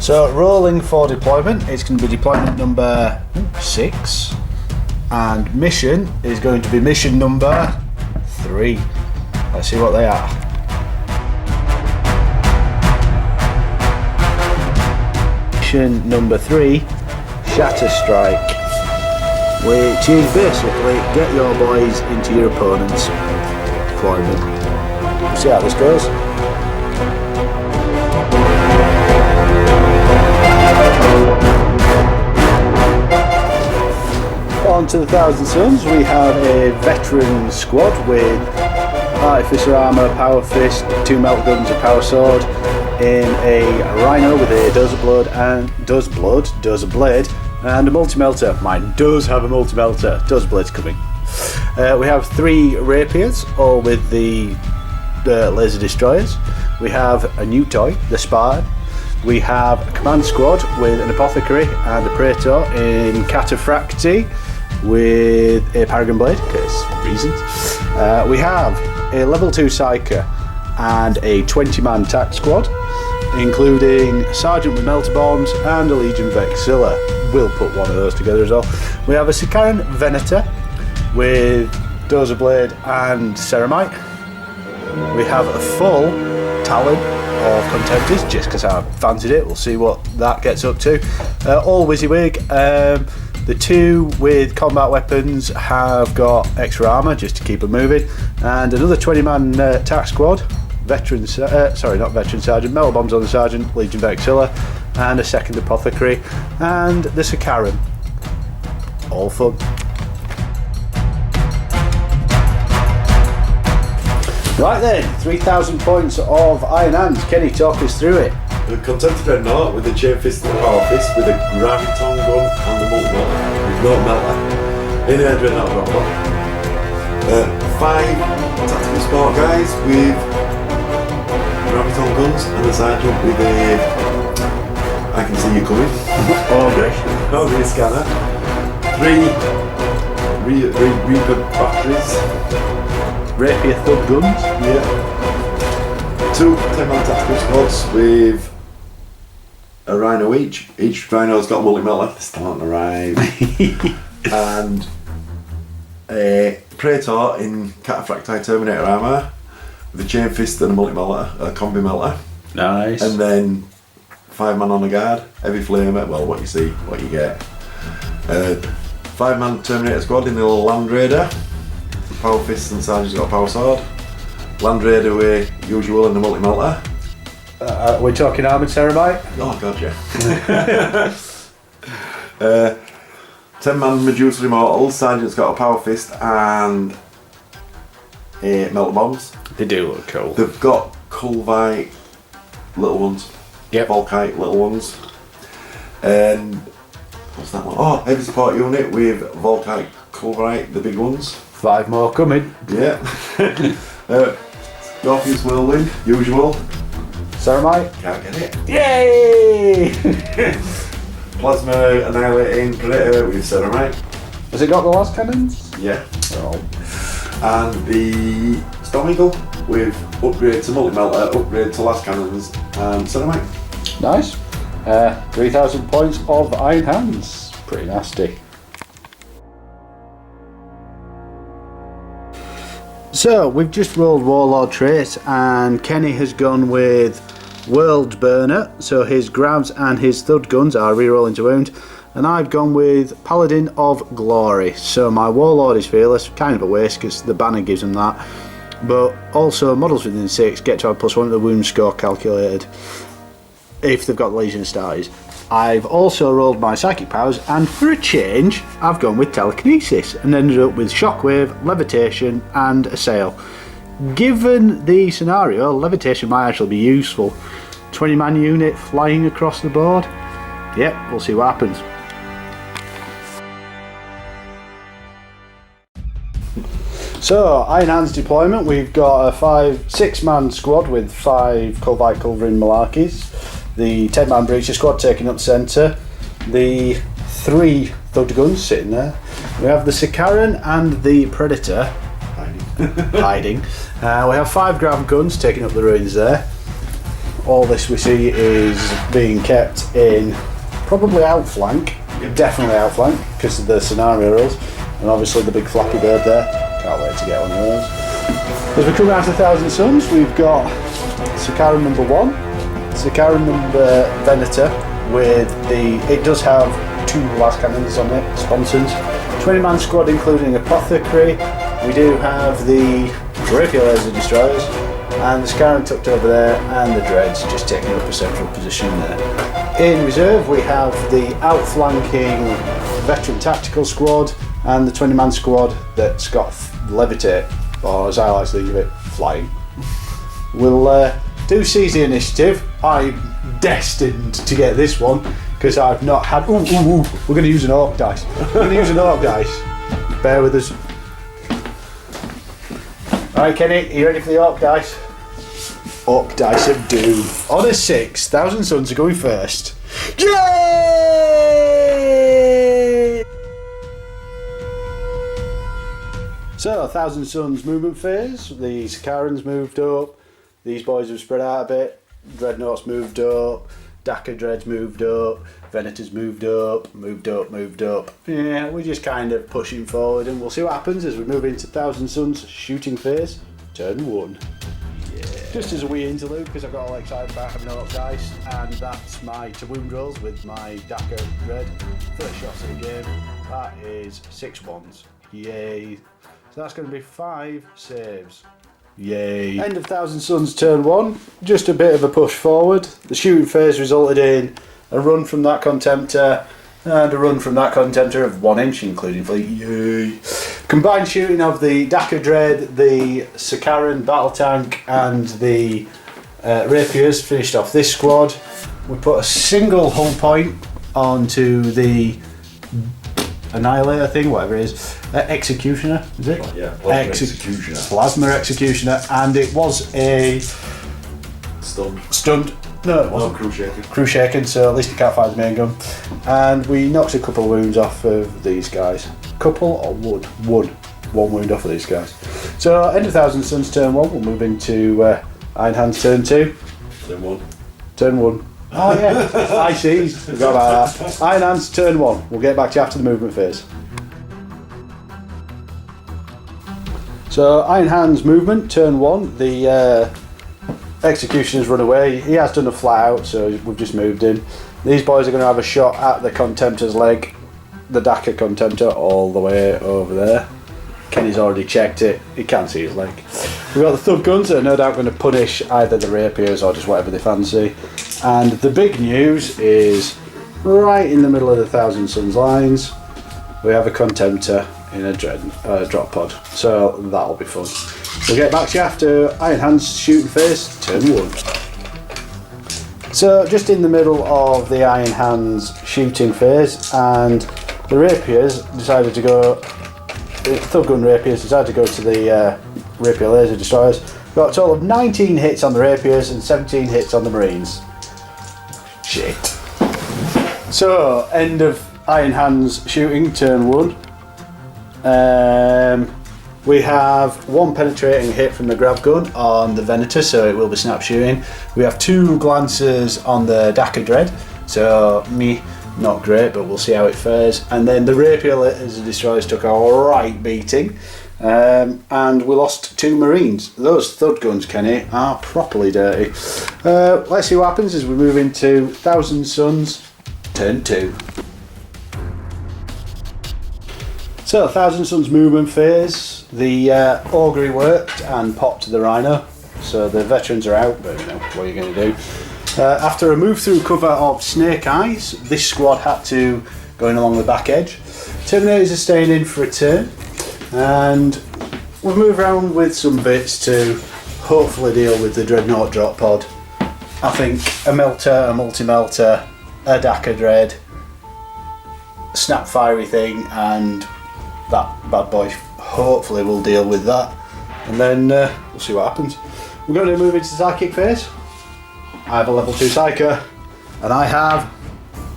So rolling for deployment, it's going to be deployment number 6, and mission is going to be mission number 3. Let's see what they are. Mission number 3, Shatter Strike, which is basically get your boys into your opponent's deployment. We'll see how this goes. On to the Thousand Suns, we have a veteran squad with Artificer Armour, Power Fist, 2 Melt Guns, a Power Sword, in a Rhino with a Dozer Blade and a Multi-Melter. Mine does have a Multi-Melter. Dozer Blade's coming. We have 3 Rapiers, all with the Laser Destroyers. We have a new toy, the Spartan. We have a Command Squad with an Apothecary and a Praetor in Cataphracti with a Paragon Blade, because reasons. We have a level 2 Psyker and a 20-man tack squad, including Sergeant with Melter Bombs and a Legion Vexilla. We'll put one of those together as well. We have a Sicaran Venator with Dozer Blade and Ceramite. We have a full Talon of Contenders, just because I fancied it. We'll see what that gets up to. All WYSIWYG. The 2 with combat weapons have got extra armour just to keep them moving, and another 20-man tack squad, not veteran sergeant, metal bombs on the sergeant, Legion Vexilla, and a second Apothecary, and the Sicaran. All fun. Right then, 3,000 points of Iron Hands. Kenny, talk us through it. The Contented Dreadnought with the Chain Fist and the Power Fist, with a Graviton gun and the Multi-Melter, with no melter. In a Dreadnought dropper. 5 tactical sport guys with Graviton guns and a Sergeant with a I can see you coming. Augury scanner. 3 Reaper batteries. Rapier thug guns. Yeah. 2 10-man tactical squads with a Rhino each. Each Rhino's got a Multi-Melter, they're starting to arrive. And a Praetor in Cataphracti Terminator armour with a Chain Fist and a Multi-Melter, a Combi Melter. Nice. And then 5-man on the guard, heavy flamer, well, what you see, what you get. 5-man Terminator squad in the Land Raider. Power Fist and Sergeant's got a Power Sword. Land Raider with usual and the Multi-Melter. We're talking armoured Ceramite? Oh god, yeah. 10-man Medusa Immortals, Sergeant's got a Power Fist and a Melter Bombs. They do look cool. They've got Kulvite little ones. Yep. Volkite little ones. And what's that one? Oh, heavy support unit with Volkite, Kulvite, the big ones. 5 more coming. Yeah. Scorpius Whirlwind, usual. Ceramite? Can't get it. Yay! Plasma Annihilating Predator with Ceramite. Has it got the last cannons? Yeah. Oh. And the Storm Eagle with upgrade to Multi-Melter, upgrade to last cannons and Ceramite. Nice. 3,000 points of Iron Hands. Pretty nasty. So we've just rolled Warlord traits, and Kenny has gone with World Burner, so his grabs and his thud guns are rerolling to wound, and I've gone with Paladin of Glory. So my Warlord is fearless, kind of a waste because the banner gives him that, but also models within 6 get to have +1 to the wound score calculated if they've got the Legion Stars. I've also rolled my psychic powers, and for a change I've gone with telekinesis and ended up with shockwave, levitation and a sail. Given the scenario, levitation might actually be useful. 20-man unit flying across the board. Yep, we'll see what happens. So, Iron Hands deployment, we've got a 6-man squad with 5 Kulvite covering Malarkeys. The 10-man breacher squad taking up centre. The 3 thug guns sitting there. We have the Sicaran and the Predator hiding. We have 5 grav guns taking up the ruins there. all this we see is being kept in probably outflank, definitely outflank because of the scenario rules, and obviously the big flappy bird there. Can't wait to get one of those. As we come out to 1,000 Suns, we've got Sicaran number 1, Sicaran number Venator with it does have 2 las cannons on it, sponsons, 20-man squad including Apothecary. We do have the Rapier laser destroyers, and the Sicaran tucked over there, and the Dreads just taking up a central position there. In reserve we have the outflanking veteran tactical squad and the 20-man squad that's got levitate, or as I like to think of it, flying. We'll do seize the initiative. I'm destined to get this one because I've not had. We're going to use an orc dice. Bear with us. Alright, Kenny, are you ready for the orc dice? Orc dice of doom. On a 6, 1,000 Suns are going first. Yay! So, 1,000 Suns movement phase. The Sicarans moved up. These boys have spread out a bit. Dreadnoughts moved up. Dakka Dreads moved up. Venators moved up. Yeah, we're just kind of pushing forward, and we'll see what happens as we move into 1,000 Suns shooting phase. Turn 1. Yeah. Just as a wee interlude, because I got all excited about having orc dice, and that's my to wound rolls with my Dakka Dread. First shot of the game. That is 6 ones. Yay. So that's going to be 5 saves. Yay. End of 1,000 Suns turn 1. Just a bit of a push forward. The shooting phase resulted in a run from that Contemptor and a run from that Contemptor of 1 inch, including fleet. Yay. Combined shooting of the Dakka Dread, the Sicaran battle tank, and the Rapiers finished off this squad. We put a single hull point onto the Annihilator thing, whatever it is. Executioner, is it? Yeah, Plasma Executioner. Plasma Executioner, and it was a stunned. No, it wasn't. Crew shaken, so at least he can't fire the main gun. And we knocked a couple of wounds off of these guys. Couple or wood? One wound off of these guys. So end of 1,000 Suns turn 1. We'll move into Iron Hands turn 2. Turn 1. Oh yeah, I see. Forgot about that. Iron Hands turn 1. We'll get back to you after the movement phase. So Iron Hands movement turn 1. The Executioner's run away. He has done a flat out, so we've just moved in. These boys are going to have a shot at the Contemptor's leg. The Dakka Contemptor all the way over there. Kenny's already checked it. He can't see his leg. We've got the Thug Guns that are no doubt going to punish either the Rapiers or just whatever they fancy. And the big news is right in the middle of the 1,000 Suns lines, we have a Contemptor in a drop pod. So that'll be fun. We'll get back to you after Iron Hands shooting phase, turn 1. So just in the middle of the Iron Hands shooting phase, and the Rapiers decided to go, the Thug Gun Rapiers decided to go to the Rapier laser destroyers. Got a total of 19 hits on the Rapiers and 17 hits on the Marines. Shit. So, end of Iron Hands shooting, turn 1. We have 1 penetrating hit from the grav gun on the Venator, so it will be snap shooting. We have 2 glances on the Dakka Dread, so not great, but we'll see how it fares. And then the Rapier as the destroyers took a right beating, and we lost 2 Marines. Those Thud Guns, Kenny, are properly dirty. Let's see what happens as we move into 1,000 Suns, turn 2. So 1,000 Suns movement phase. The augury worked and popped the Rhino, so the veterans are out, but you know, what are you going to do? After a move through cover of Snake Eyes, this squad had to go in along the back edge. Terminators are staying in for a turn, and we'll move around with some bits to hopefully deal with the Dreadnought drop pod. I think a Melter, a multi-melter, a Dakka Dread, snap fiery thing, and that bad boy hopefully will deal with that, and then we'll see what happens. We're going to move into psychic phase. I have a level 2 psyker, and I have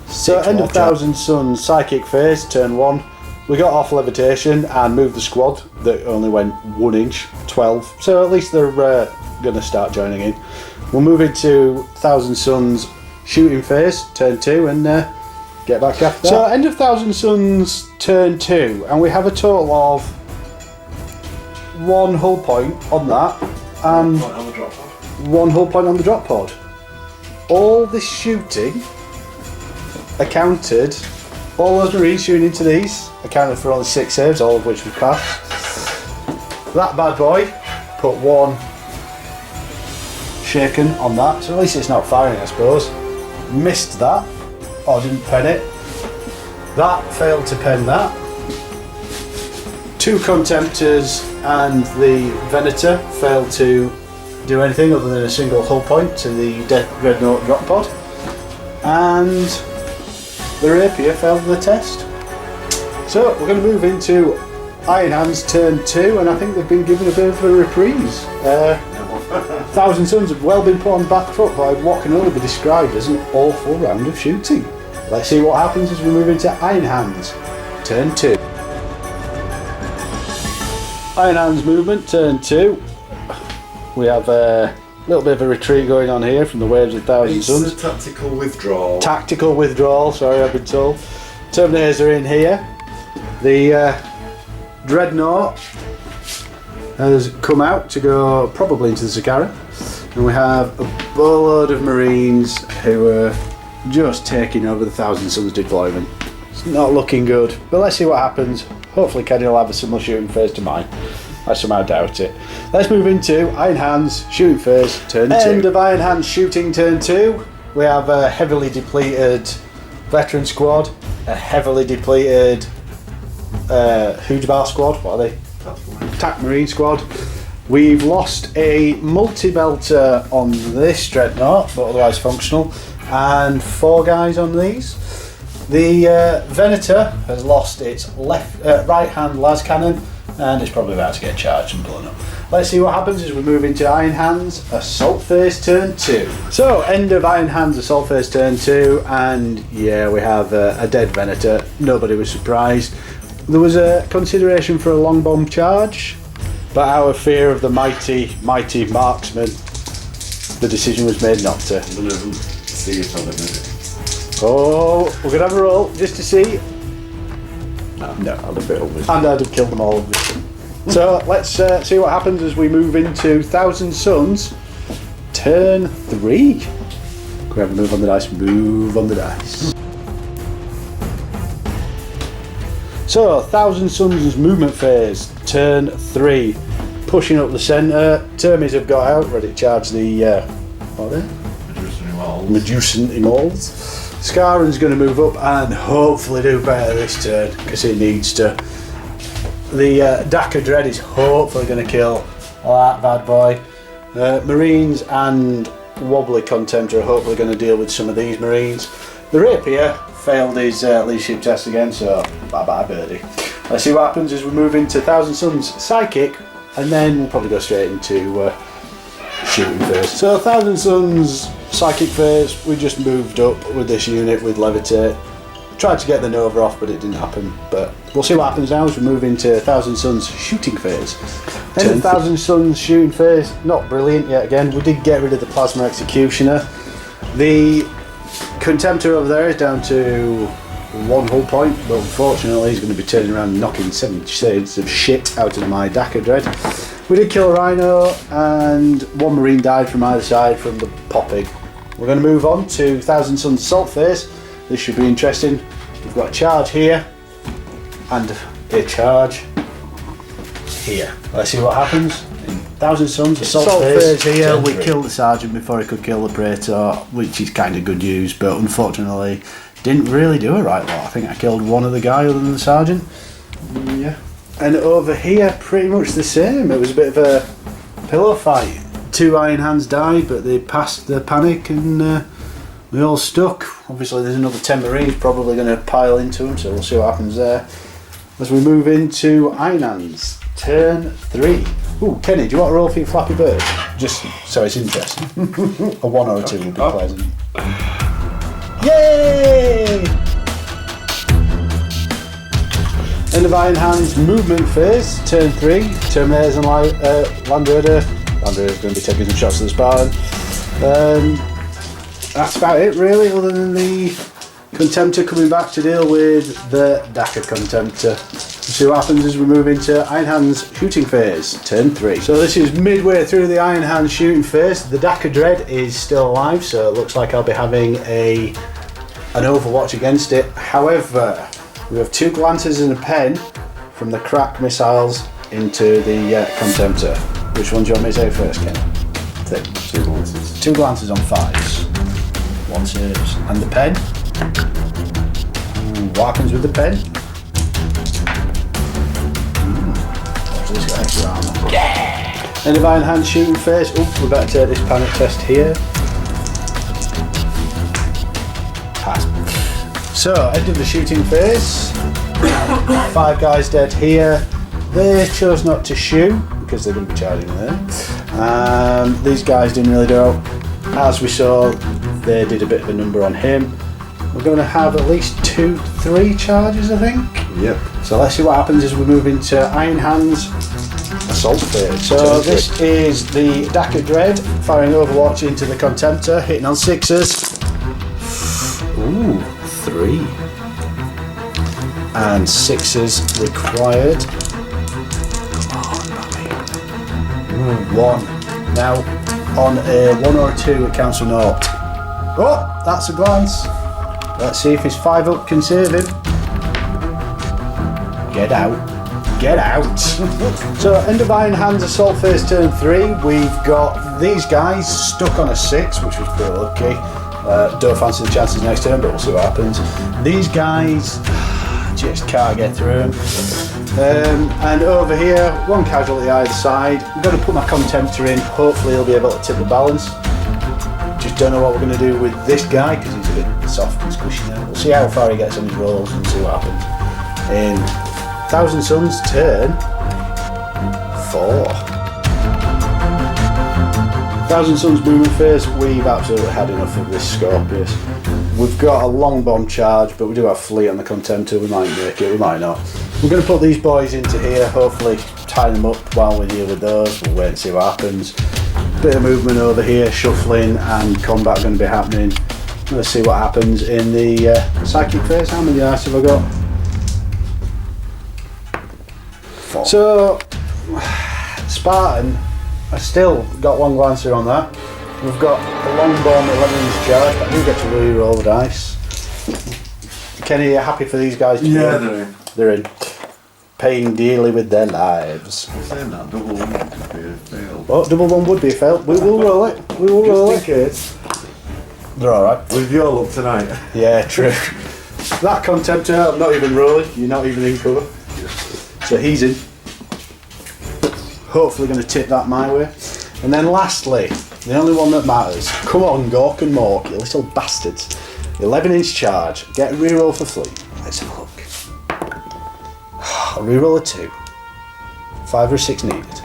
so end of 1,000 Suns psychic phase turn 1. We got off levitation and moved the squad that only went 1 inch, 12, so at least they're going to start joining in. We'll move into Thousand Suns shooting phase, turn 2, and get back after that. So end of Thousand Suns turn 2, and we have a total of 1 hull point on that, and 1 hull point on the drop pod. All this shooting accounted, all those Marines shooting into these accounted for only 6 saves, all of which we passed. That bad boy put 1 shaken on that, so at least it's not firing, I suppose. Missed that, or didn't pen it. That failed to pen that. 2 Contemptors and the Venator failed to do anything other than a single hull point to the Dreadnought drop pod, and the Rapier failed the test. So we're going to move into Iron Hands turn 2, and I think they've been given a bit of a reprise. Thousand Suns have well been put on the back foot by what can only be described as an awful round of shooting. Let's see what happens as we move into Iron Hands turn 2. Iron Hands movement turn 2. We have a little bit of a retreat going on here from the waves of Thousand Suns. It's a tactical withdrawal. Tactical withdrawal, sorry, I've been told. Terminators are in here. The Dreadnought has come out to go probably into the Sakara. And we have a boatload of Marines who are just taking over the Thousand Suns deployment. It's not looking good, but let's see what happens. Hopefully Kenny will have a similar shooting phase to mine. I somehow doubt it. Let's move into Iron Hands shooting phase turn 2. End of Iron Hands shooting turn 2. We have a heavily depleted veteran squad, a heavily depleted Hoojbar squad. What are they? Attack Marine squad. We've lost a multi-belter on this Dreadnought, but otherwise functional, and 4 guys on these. The Venator has lost its right hand las cannon, and it's probably about to get charged and blown up. Let's see what happens as we move into Iron Hands assault phase turn 2. So end of Iron Hands assault phase turn 2, and yeah, we have a dead Venator. Nobody was surprised. There was a consideration for a long bomb charge, but out of fear of the mighty marksman, the decision was made not to. See if I'll admit it. Oh, we're going to have a roll just to see. No, I'll have it over. And I'd have killed them all. So let's see what happens as we move into Thousand Suns turn 3. Can we have a move on the dice? Move on the dice. So Thousand Suns movement phase turn 3. Pushing up the centre. Termies have got out, ready to charge the what are they? Medusan Immortals. Scaren's going to move up and hopefully do better this turn, because he needs to. The Daka Dread is hopefully going to kill that bad boy. Marines and Wobbly Contemptor are hopefully going to deal with some of these Marines. The Rapier failed his leadership test again, so bye bye birdie. Let's see what happens as we move into Thousand Suns Psychic, and then we'll probably go straight into shooting phase. So Thousand Suns Psychic phase, we just moved up with this unit with Levitate. Tried to get the Nova off, but it didn't happen. But we'll see what happens now as we move into Thousand Suns shooting phase. Then Thousand Suns shooting phase, not brilliant yet again. We did get rid of the Plasma Executioner. The Contemptor over there is down to 1 hull point, but unfortunately he's going to be turning around and knocking 7 shades of shit out of my Daka Dread. We did kill a Rhino, and 1 Marine died from either side from the popping. We're going to move on to Thousand Suns assault phase. This should be interesting. We've got a charge here and a charge here. Let's see what happens in Thousand Suns assault phase here. We killed the Sergeant before he could kill the Praetor, which is kind of good news, but unfortunately didn't really do a right lot. I think I killed 1 of the guy other than the Sergeant. Yeah. And over here, pretty much the same. It was a bit of a pillow fight. 2 Iron Hands died, but they passed the panic and we all stuck. Obviously there's another 10 Marines probably going to pile into them, so we'll see what happens there. As we move into Iron Hands, turn 3. Ooh, Kenny, do you want to roll for your Flappy Bird? Just so it's interesting. A 1 or a 2 would be pleasant. Yay! End of Iron Hands movement phase, turn 3. Terminators and Land Raider. Land Raider's going to be taking some shots to the Spartan. That's about it really, other than the Contemptor coming back to deal with the Dakka Contemptor. See what happens as we move into Iron Hand's shooting phase, turn 3. So this is midway through the Iron Hand shooting phase. The Dakka Dread is still alive, so it looks like I'll be having an overwatch against it. However, we have 2 glances and a pen from the crack missiles into the Contemptor. Which one do you want me to say first, Ken? 2 glances. 2 glances on 5s. 1 saves. And the pen? What happens with the pen? So he's got extra armor. Yeah! End of Iron Hand shooting phase. Oh, we better take this panic test here. Pass. So, end of the shooting phase. 5 guys dead here. They chose not to shoot because they didn't be charging there. These guys didn't really do it. As we saw, they did a bit of a number on him. We're going to have at least 2-3 charges, I think. Yep. So let's see what happens as we move into Iron Hand's assault phase. So this is the Dakka Dread firing Overwatch into the Contemptor, hitting on 6s. Ooh, 3. And 6s required. Come on, 1. Now, on a 1 or a 2, it counts for 0. Oh, that's a glance. Let's see if his 5 up can save him. Get out. Get out. So, end of Iron Hand's assault phase turn 3. We've got these guys stuck on a 6, which was pretty lucky. Don't fancy the chances next turn, but we'll see what happens. These guys just can't get through them. And over here, 1 casualty either side. I'm going to put my Contemptor in. Hopefully he'll be able to tip the balance. Just don't know what we're going to do with this guy because he's a bit soft and squishy now. We'll see how far he gets on his rolls and see what happens. In Thousand Suns turn 4. Thousand Suns movement phase, we've absolutely had enough of this Scorpius. We've got a long bomb charge, but we do have fleet on the Contemptor. We might make it, we might not. We're going to put these boys into here, hopefully tie them up while we deal with those. We'll wait and see what happens. Bit of movement over here, shuffling and combat going to be happening. Let's see what happens in the psychic phase. How many dice have I got? 4. So, Spartan, I still got 1 glancer on that. We've got a long bomb, 11-inch charge, but I do get to re-roll the dice. Kenny, are you happy for these guys to Yeah, go? They're in. Paying dearly with their lives. Saying that, double 1 would be a fail. Oh, double 1 would be a fail. We will roll it. We will roll it. Just in case. They're alright. With your luck tonight. Yeah, true. That Contemptor, I'm not even rolling. You're not even in cover. So he's in. Hopefully going to tip that my way. And then lastly, the only one that matters. Come on, Gork and Mork, you little bastards. 11-inch charge. Get a reroll for fleet. Let's have a look. I'll reroll a 2. 5 or 6 needed.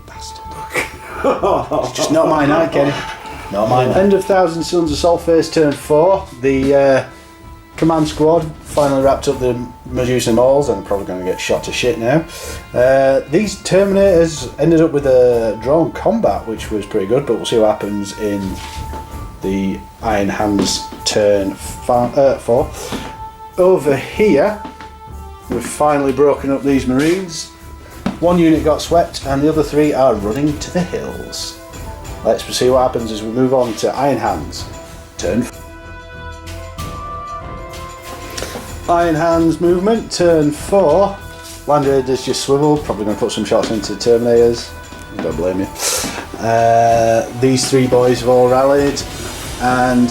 Bastard. It's just not my night, Kenny. Not my night. End of Thousand Suns Assault phase turn 4. The command squad finally wrapped up the Medusa Mauls and probably going to get shot to shit now. These Terminators ended up with a drawn combat, which was pretty good, but we'll see what happens in the Iron Hands turn 4. Over here, we've finally broken up these Marines. 1 unit got swept and the other 3 are running to the hills. Let's see what happens as we move on to Iron Hands turn 4. Iron Hands movement, turn 4. Land Raiders just swiveled, probably going to put some shots into the Terminators. I don't blame you. These 3 boys have all rallied, and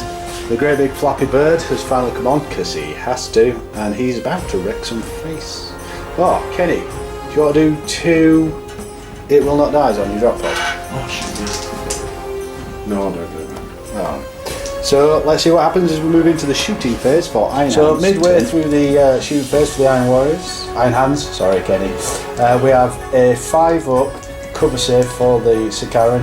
the great big flappy bird has finally come on, because he has to, and he's about to wreck some face. Oh, Kenny, do you want to do 2 It Will Not Dies on your drop pod? Oh shit. No, I don't do that. Oh. So let's see what happens as we move into the shooting phase for Iron Hands. So midway through the shooting phase for the Iron Hands, sorry Kenny, we have a 5 up cover save for the Sikaran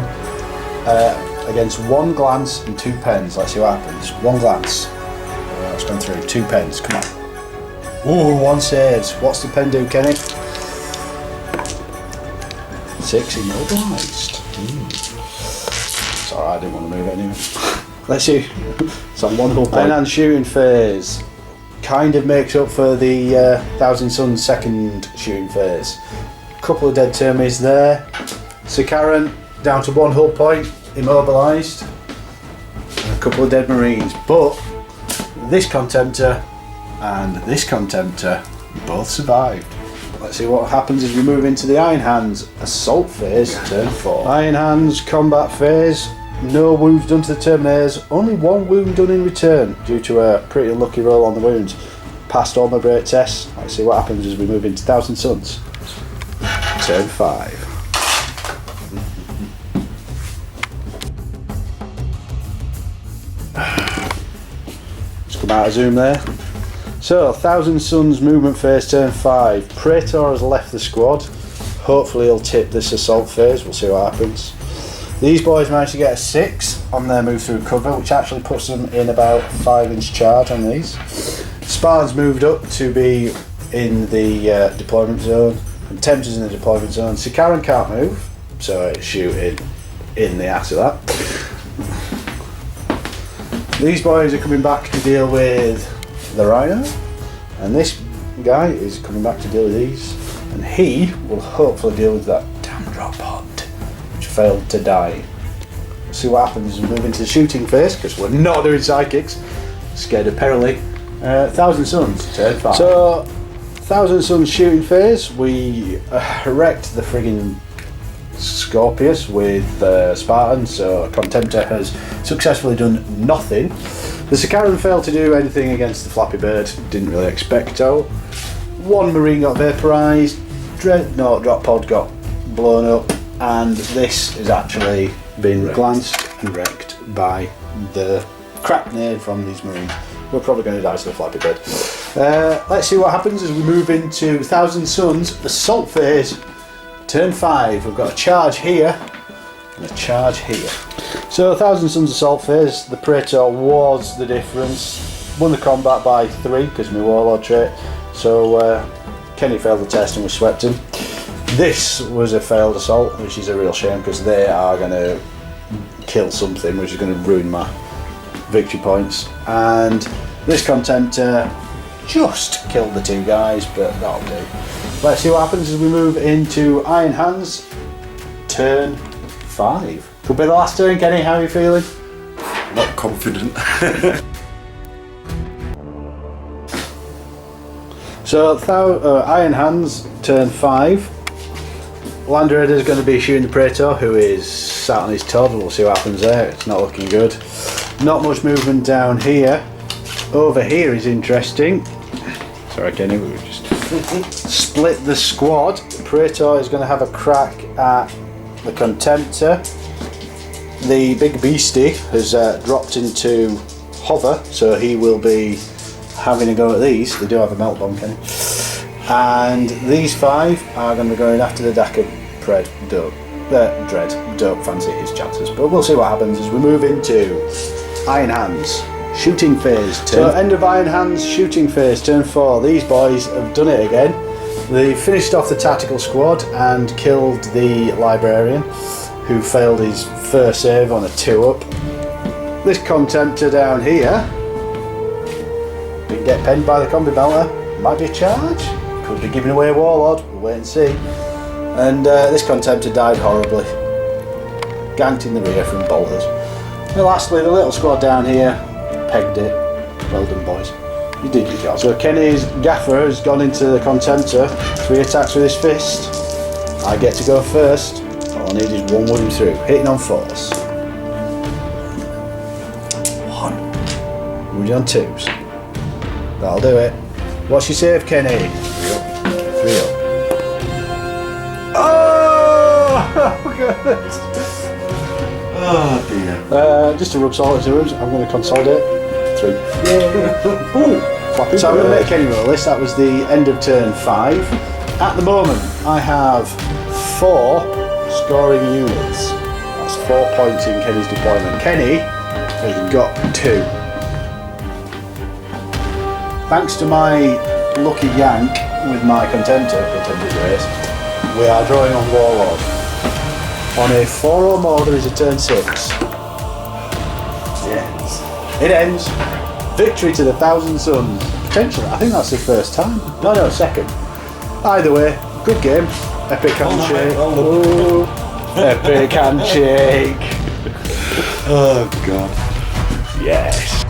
against 1 glance and 2 pens. Let's see what happens. 1 glance. That's gone through. 2 pens, come on. Ooh, 1 saves. What's the pen do, Kenny? 6 immobilised. alright, I didn't want to move it anyway. Let's see. It's on one hull point. Iron Hand shooting phase kind of makes up for the Thousand Suns second shooting phase. Couple of dead termies there. Sikaran down to one hull point, immobilised. And a couple of dead marines. But this Contemptor and this Contemptor both survived. Let's see what happens as we move into the Iron Hands assault phase, turn 4. Iron Hands combat phase, no wounds done to the Terminators, only one wound done in return due to a pretty unlucky roll on the wounds. Passed all my break tests. Let's see what happens as we move into Thousand Suns, turn 5. Let's come out of zoom there. So, Thousand Suns movement phase, turn 5. Praetor has left the squad. Hopefully he'll tip this assault phase, we'll see what happens. These boys managed to get a 6 on their move through cover, which actually puts them in about 5-inch charge on these. Spartans moved up to be in the deployment zone, and Tempter's in the deployment zone. Sikaran can't move, so it's shooting in the ass of that. These boys are coming back to deal with the Rhino, and this guy is coming back to deal with these, and he will hopefully deal with that damn drop pod which failed to die. See what happens as we move into the shooting phase, because we're not doing sidekicks. Scared of Perily. Thousand Suns, turn 5. So, Thousand Suns shooting phase, we wrecked the friggin' Scorpius with Spartan, so Contemptor has successfully done nothing. The Sikaran failed to do anything against the Flappy Bird, didn't really expect to. One Marine got vaporised, Dreadnought drop pod got blown up, and this has actually been glanced and wrecked by the crap nade from these Marines. We're probably going to die to the Flappy Bird. Let's see what happens as we move into Thousand Suns assault phase, turn 5. We've got a charge here and a charge here. So Thousand Suns assault phase, the Praetor was the difference. Won the combat by 3 because of my Warlord trait. So Kenny failed the test and we swept him. This was a failed assault, which is a real shame because they are going to kill something which is going to ruin my victory points. And this Contemptor just killed the 2 guys, but that'll do. Let's see what happens as we move into Iron Hands, turn 5. Could be the last turn, Kenny. How are you feeling? Not confident. So, Iron Hands, turn 5. Lander is going to be shooting the Praetor, who is sat on his Todd. We'll see what happens there. It's not looking good. Not much movement down here. Over here is interesting. Sorry, Kenny, we were just split the squad. The Praetor is going to have a crack at the Contemptor. The big beastie has dropped into hover, so he will be having a go at these. They do have a melt bomb, Kenny. And these 5 are going to be going after the Daka Dread. Don't fancy his chances, but we'll see what happens as we move into Iron Hands shooting phase. So end of Iron Hands shooting phase, turn 4. These boys have done it again. They finished off the tactical squad and killed the Librarian, who failed his first save on a 2-up. This Contemptor down here didn't get penned by the combi belter. Might be a charge. Could be giving away a Warlord. We'll wait and see. And this Contemptor died horribly. Ganked in the rear from bolters. And lastly, the little squad down here pegged it. Well done, boys. You did your job. So Kenny's gaffer has gone into the Contemptor. 3 attacks with his fist. I get to go first. All I need is 1 wound through. Hitting on force. 1. Wounded on 2s. That'll do it. What's your save, Kenny? 3 up. Oh, goodness. Oh dear. Just to rub salt into wounds, I'm going to consolidate. 3. Ooh, flapping. So I'm going to make Kenny roll this. That was the end of turn 5. At the moment, I have 4 scoring units. That's 4 points in Kenny's deployment. Kenny has got 2. Thanks to my lucky yank with my Contempor's race, we are drawing on Warlord. On a 4 or more, there is a turn 6. It ends. Victory to the Thousand Suns. Potentially, I think that's the first time. No, second. Either way, good game. Epic handshake. Ooh. Epic handshake. Oh god. Yes.